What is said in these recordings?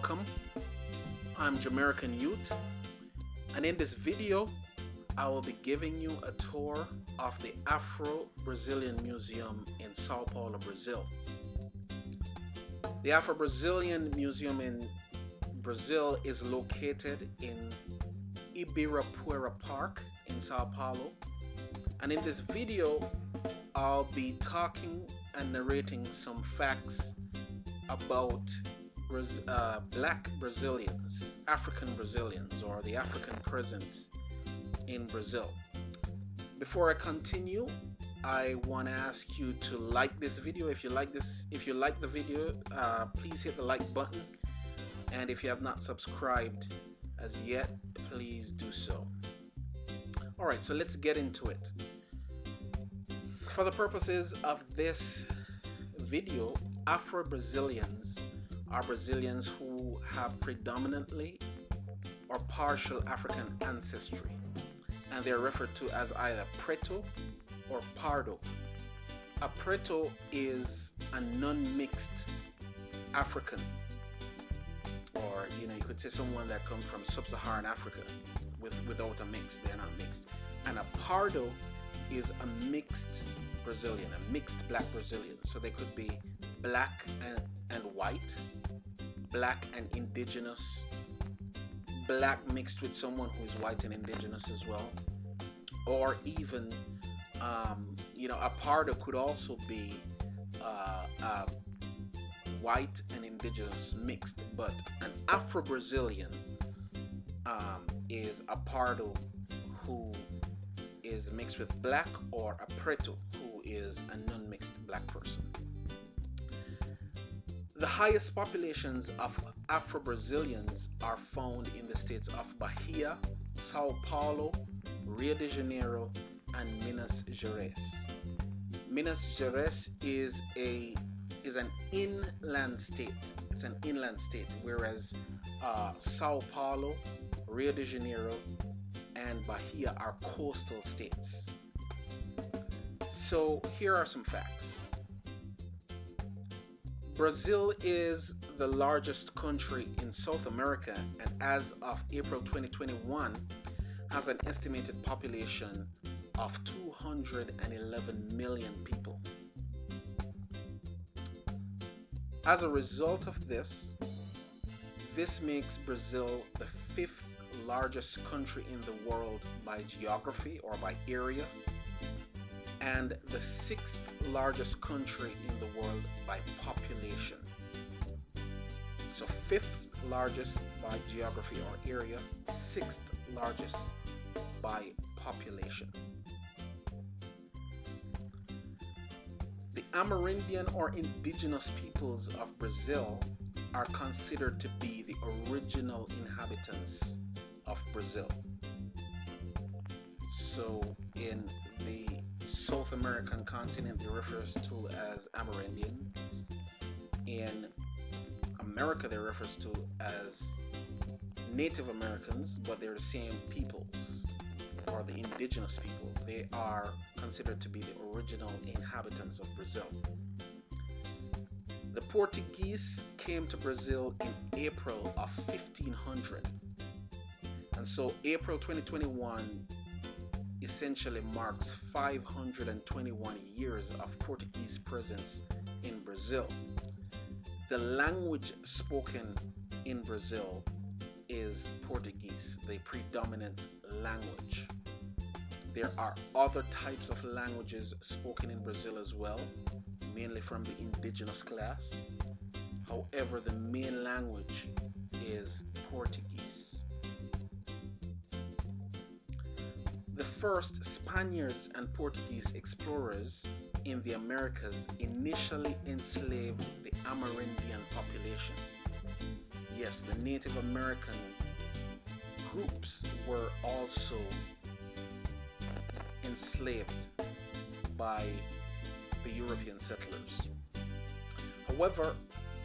Welcome, I'm Jamerican Youth, and in this video I will be giving you a tour of the Afro-Brazilian Museum in Sao Paulo, Brazil. The Afro-Brazilian Museum in Brazil is located in Ibirapuera Park in Sao Paulo, and in this video I'll be talking and narrating some facts about Black Brazilians, African Brazilians, or the African presence in Brazil. Before I continue, I want to ask you to like this video. If you like the video, please hit the like button, and if you have not subscribed as yet, please do so. All right, so let's get into it. For the purposes of this video, Afro-Brazilians are Brazilians who have predominantly or partial African ancestry, and they are referred to as either Preto or Pardo. A Preto is a non-mixed African, or you could say someone that comes from sub-Saharan Africa without a mix. They're not mixed. And a Pardo is a mixed Brazilian, a mixed black Brazilian. So they could be black and white, black and indigenous, black mixed with someone who is white and indigenous as well, or even a Pardo could also be white and indigenous mixed. But an Afro-Brazilian is a Pardo who is mixed with black, or a Preto who is a non-mixed black person. The highest populations of Afro-Brazilians are found in the states of Bahia, Sao Paulo, Rio de Janeiro, and Minas Gerais. Minas Gerais is an inland state. It's an inland state, whereas Sao Paulo, Rio de Janeiro, and Bahia are coastal states. So here are some facts. Brazil is the largest country in South America, and as of April 2021 has an estimated population of 211 million people. As a result of this makes Brazil the fifth largest country in the world by geography or by area, and the sixth largest country in the world by population. So fifth largest by geography or area, sixth largest by population. The Amerindian or indigenous peoples of Brazil are considered to be the original inhabitants of Brazil. So in the South American continent, they refer to as Amerindians. In America, they refer to as Native Americans, but they're the same peoples, or the indigenous people. They are considered to be the original inhabitants of Brazil. The Portuguese came to Brazil in April of 1500. And so April 2021 essentially marks 521 years of Portuguese presence in Brazil. The language spoken in Brazil is Portuguese, the predominant language. There are other types of languages spoken in Brazil as well, mainly from the indigenous class. However, the main language is Portuguese. The first Spaniards and Portuguese explorers in the Americas initially enslaved the Amerindian population. Yes, the Native American groups were also enslaved by the European settlers. However,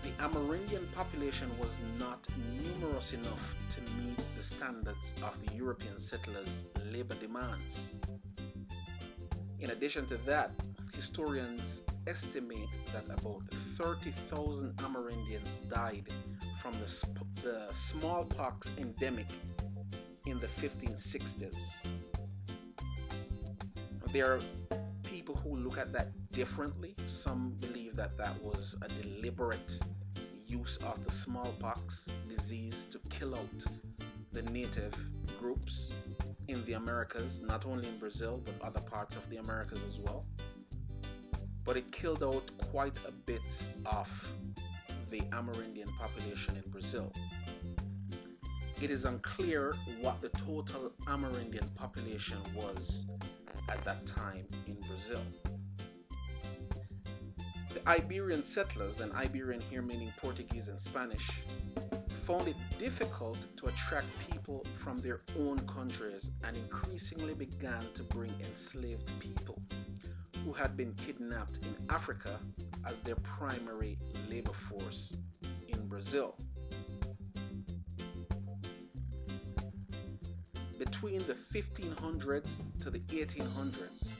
the Amerindian population was not numerous enough to meet the standards of the European settlers' labor demands. In addition to that, historians estimate that about 30,000 Amerindians died from the smallpox endemic in the 1560s. There are people who look at that differently. Some believe that that was a deliberate use of the smallpox disease to kill out the native groups in the Americas, not only in Brazil, but other parts of the Americas as well. But it killed out quite a bit of the Amerindian population in Brazil. It is unclear what the total Amerindian population was at that time in Brazil. The Iberian settlers, and Iberian here meaning Portuguese and Spanish, found it difficult to attract people from their own countries and increasingly began to bring enslaved people who had been kidnapped in Africa as their primary labor force in Brazil. Between the 1500s to the 1800s,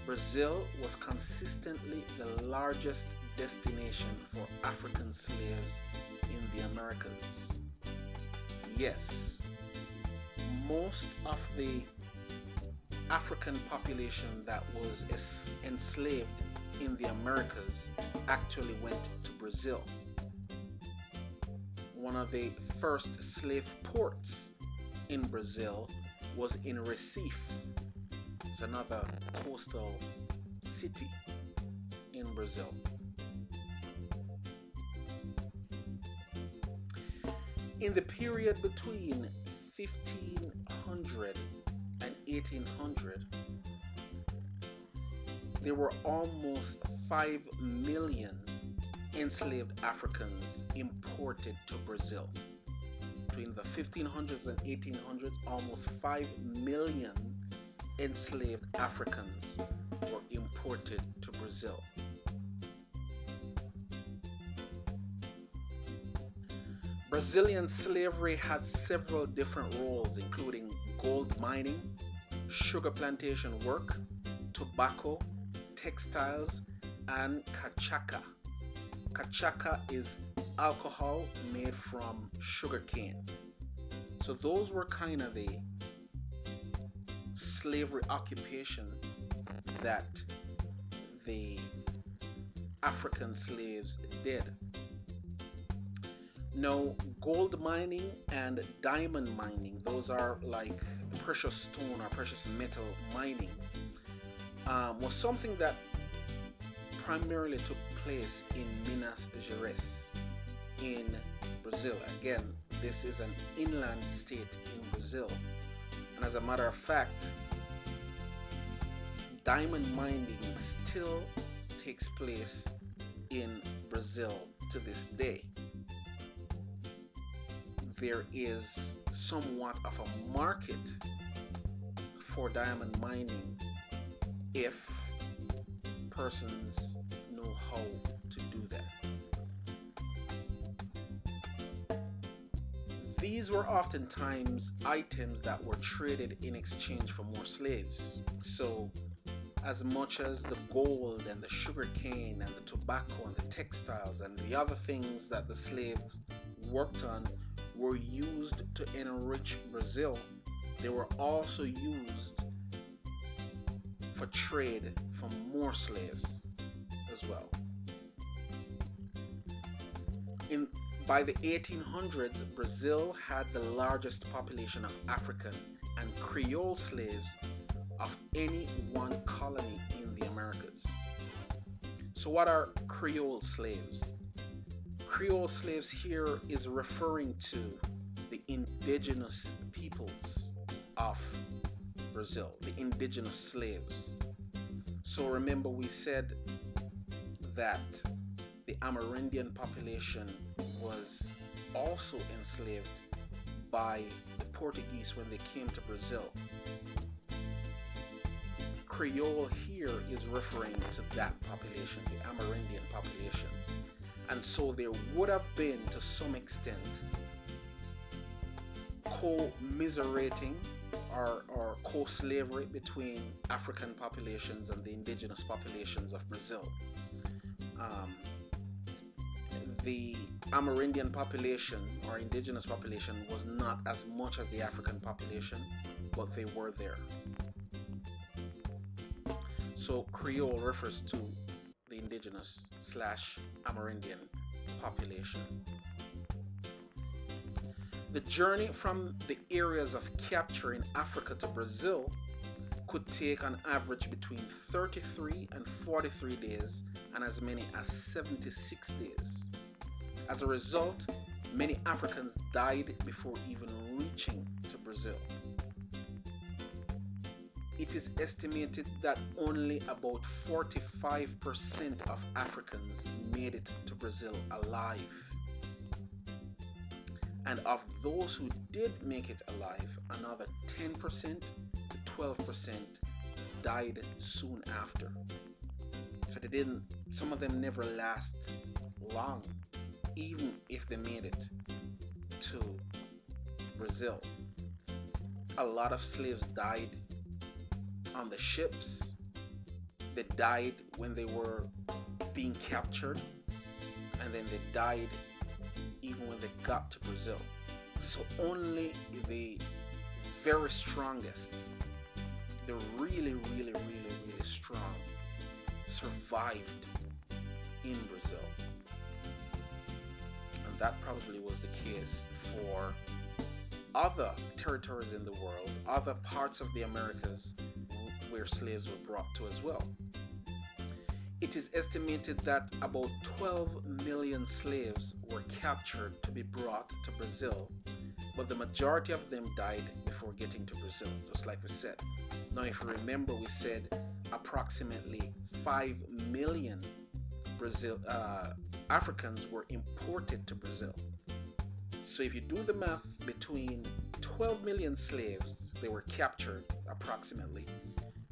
Brazil was consistently the largest destination for African slaves in the Americas. Yes, most of the African population that was enslaved in the Americas actually went to Brazil. One of the first slave ports in Brazil was in Recife. It's another coastal city in Brazil. In the period between 1500 and 1800, there were almost 5 million enslaved Africans imported to Brazil. Between the 1500s and 1800s, almost 5 million enslaved Africans were imported to Brazil. Brazilian slavery had several different roles, including gold mining, sugar plantation work, tobacco, textiles, and cachaca. Cachaca is alcohol made from sugar cane. So those were kind of the slavery occupation that the African slaves did. Now, gold mining and diamond mining, those are like precious stone or precious metal mining, was something that primarily took place in Minas Gerais in Brazil. Again, this is an inland state in Brazil. And as a matter of fact, diamond mining still takes place in Brazil to this day. There is somewhat of a market for diamond mining if persons know how to do that. These were oftentimes items that were traded in exchange for more slaves. So as much as the gold and the sugar cane and the tobacco and the textiles and the other things that the slaves worked on were used to enrich Brazil, they were also used for trade for more slaves as well. By the 1800s, Brazil had the largest population of African and Creole slaves of any one colony in the Americas. So what are Creole slaves? Creole slaves here is referring to the indigenous peoples of Brazil, the indigenous slaves. So remember, we said that the Amerindian population was also enslaved by the Portuguese when they came to Brazil. Creole here is referring to that population, the Amerindian population. And so there would have been, to some extent, commiserating or co-slavery between African populations and the indigenous populations of Brazil. the Amerindian population or indigenous population was not as much as the African population, but they were there. So Creole refers to the indigenous / Amerindian population. The journey from the areas of capture in Africa to Brazil could take on average between 33 and 43 days and as many as 76 days. As a result, many Africans died before even reaching to Brazil. It is estimated that only about 45% of Africans made it to Brazil alive. And of those who did make it alive, another 10% to 12% died soon after. So some of them never last long, even if they made it to Brazil. A lot of slaves died on the ships. They died when they were being captured, and then they died even when they got to Brazil. So only the very strongest, the really strong, survived in Brazil. And that probably was the case for other territories in the world, other parts of the Americas where slaves were brought to as well. It is estimated that about 12 million slaves were captured to be brought to Brazil, but the majority of them died before getting to Brazil, just like we said. Now, if you remember, we said approximately 5 million Africans were imported to Brazil. So if you do the math, between 12 million slaves, they were captured approximately,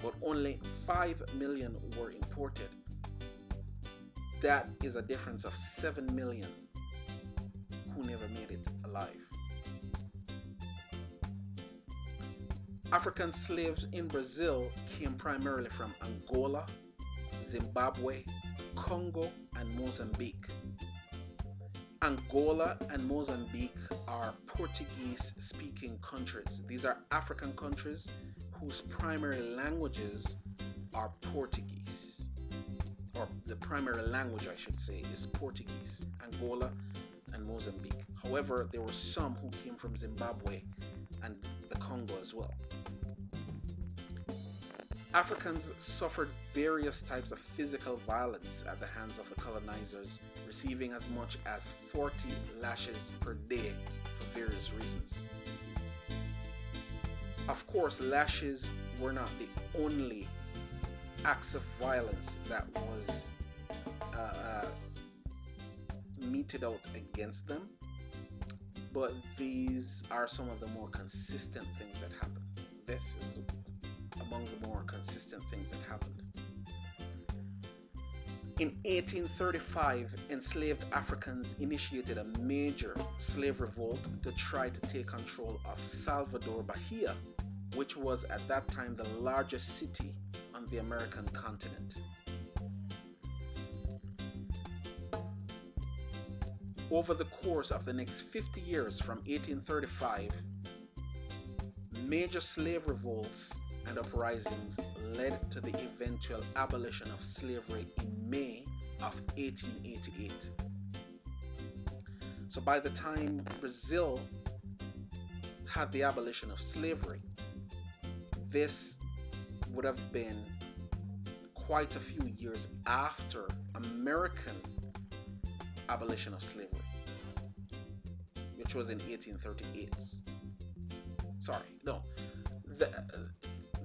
but only 5 million were imported. That is a difference of 7 million who never made it alive. African slaves in Brazil came primarily from Angola, Zimbabwe, Congo, and Mozambique. Angola and Mozambique are Portuguese-speaking countries. These are African countries whose primary languages are Portuguese. Or the primary language, I should say, is Portuguese, Angola and Mozambique. However, there were some who came from Zimbabwe and the Congo as well. Africans suffered various types of physical violence at the hands of the colonizers, receiving as much as 40 lashes per day for various reasons. Of course, lashes were not the only acts of violence that was meted out against them, but these are some of the more consistent things that happened. This is among the more consistent things that happened. In 1835, enslaved Africans initiated a major slave revolt to try to take control of Salvador Bahia, which was at that time the largest city on the American continent. Over the course of the next 50 years, from 1835, major slave revolts and uprisings led to the eventual abolition of slavery in May of 1888. So by the time Brazil had the abolition of slavery, this would have been quite a few years after American abolition of slavery, which was in 1838.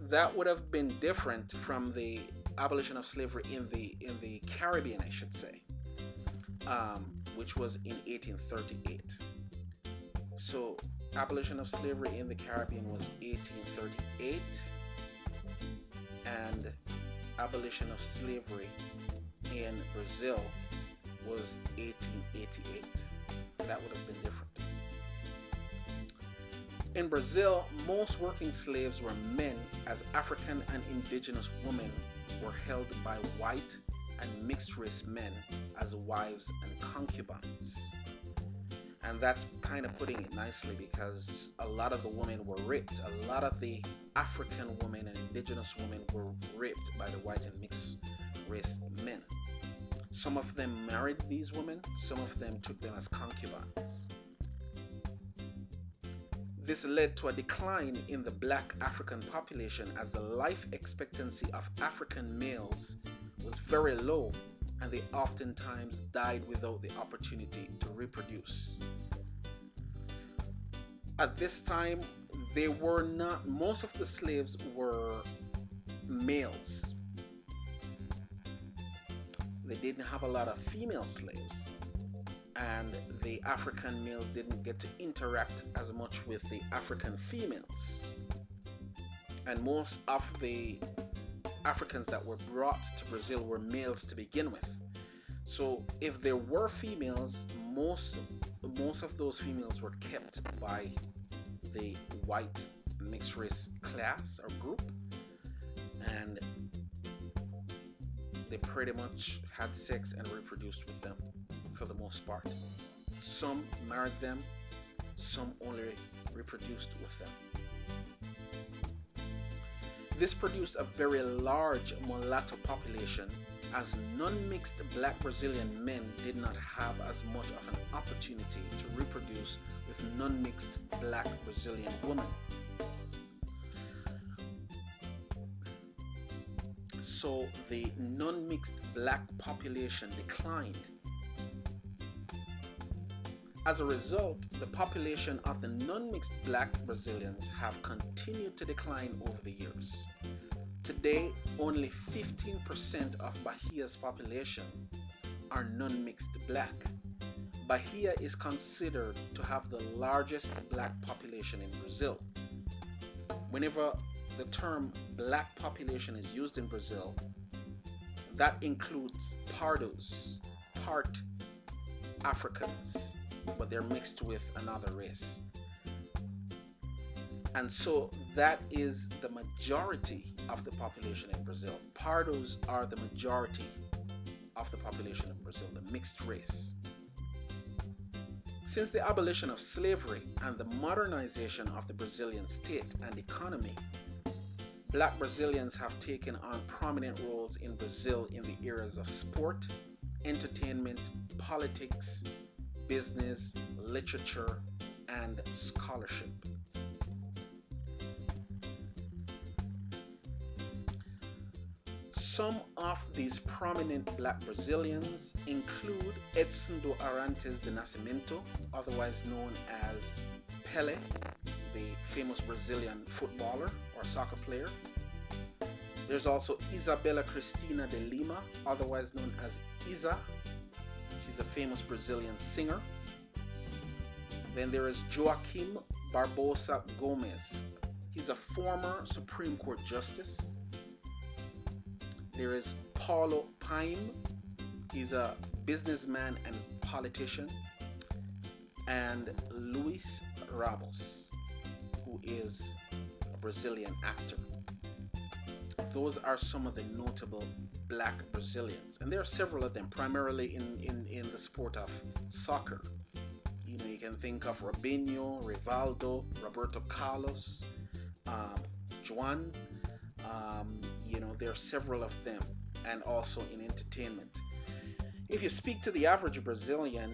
That would have been different from the abolition of slavery in the Caribbean, I should say, which was in 1838. So abolition of slavery in the Caribbean was 1838, and abolition of slavery in Brazil was 1888. That would have been different. In Brazil, most working slaves were men, as African and indigenous women were held by white and mixed race men as wives and concubines. And that's kind of putting it nicely, because a lot of the women were raped. A lot of the African women and indigenous women were raped by the white and mixed race men. Some of them married these women, some of them took them as concubines. This led to a decline in the black African population, as the life expectancy of African males was very low, and they oftentimes died without the opportunity to reproduce. At this time, most of the slaves were males. They didn't have a lot of female slaves, and the African males didn't get to interact as much with the African females. And most of the Africans that were brought to Brazil were males to begin with. So if there were females, most of those females were kept by the white mixed race class or group, and they pretty much had sex and reproduced with them for the most part. Some married them, some only reproduced with them. This produced a very large mulatto population, as non-mixed black Brazilian men did not have as much of an opportunity to reproduce with non-mixed black Brazilian women. So the non-mixed black population declined. As a result, the population of the non-mixed black Brazilians have continued to decline over the years. Today, only 15% of Bahia's population are non-mixed black. Bahia is considered to have the largest black population in Brazil. Whenever the term black population is used in Brazil, that includes Pardos, part Africans, but they're mixed with another race. And so that is the majority of the population in Brazil. Pardos are the majority of the population in Brazil, the mixed race. Since the abolition of slavery and the modernization of the Brazilian state and economy, black Brazilians have taken on prominent roles in Brazil in the areas of sport, entertainment, politics, business, literature, and scholarship. Some of these prominent black Brazilians include Edson do Arantes de Nascimento, otherwise known as Pelé, the famous Brazilian footballer or soccer player. There's also Isabella Cristina de Lima, otherwise known as Isa. She's a famous Brazilian singer. Then there is Joaquim Barbosa Gomes. He's a former Supreme Court justice. There is Paulo Paim. He's a businessman and politician. And Luis Ramos, who is a Brazilian actor. Those are some of the notable black Brazilians. And there are several of them, primarily in the sport of soccer. You can think of Robinho, Rivaldo, Roberto Carlos, Juan. There are several of them, and also in entertainment. If you speak to the average Brazilian,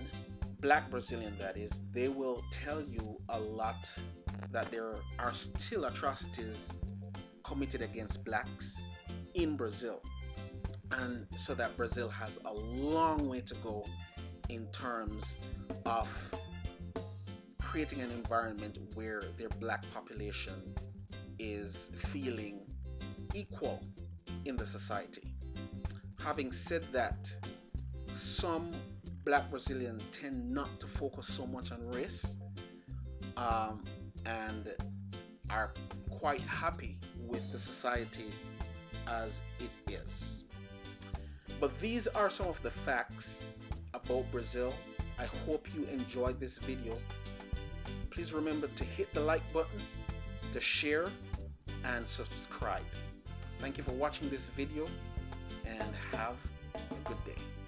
black Brazilian that is, they will tell you a lot that there are still atrocities committed against blacks in Brazil, and so that Brazil has a long way to go in terms of creating an environment where their black population is feeling equal in the society. Having said that, some black Brazilians tend not to focus so much on race, and are quite happy with the society as it is. But these are some of the facts about Brazil. I hope you enjoyed this video. Please remember to hit the like button, to share, and subscribe. Thank you for watching this video, and have a good day.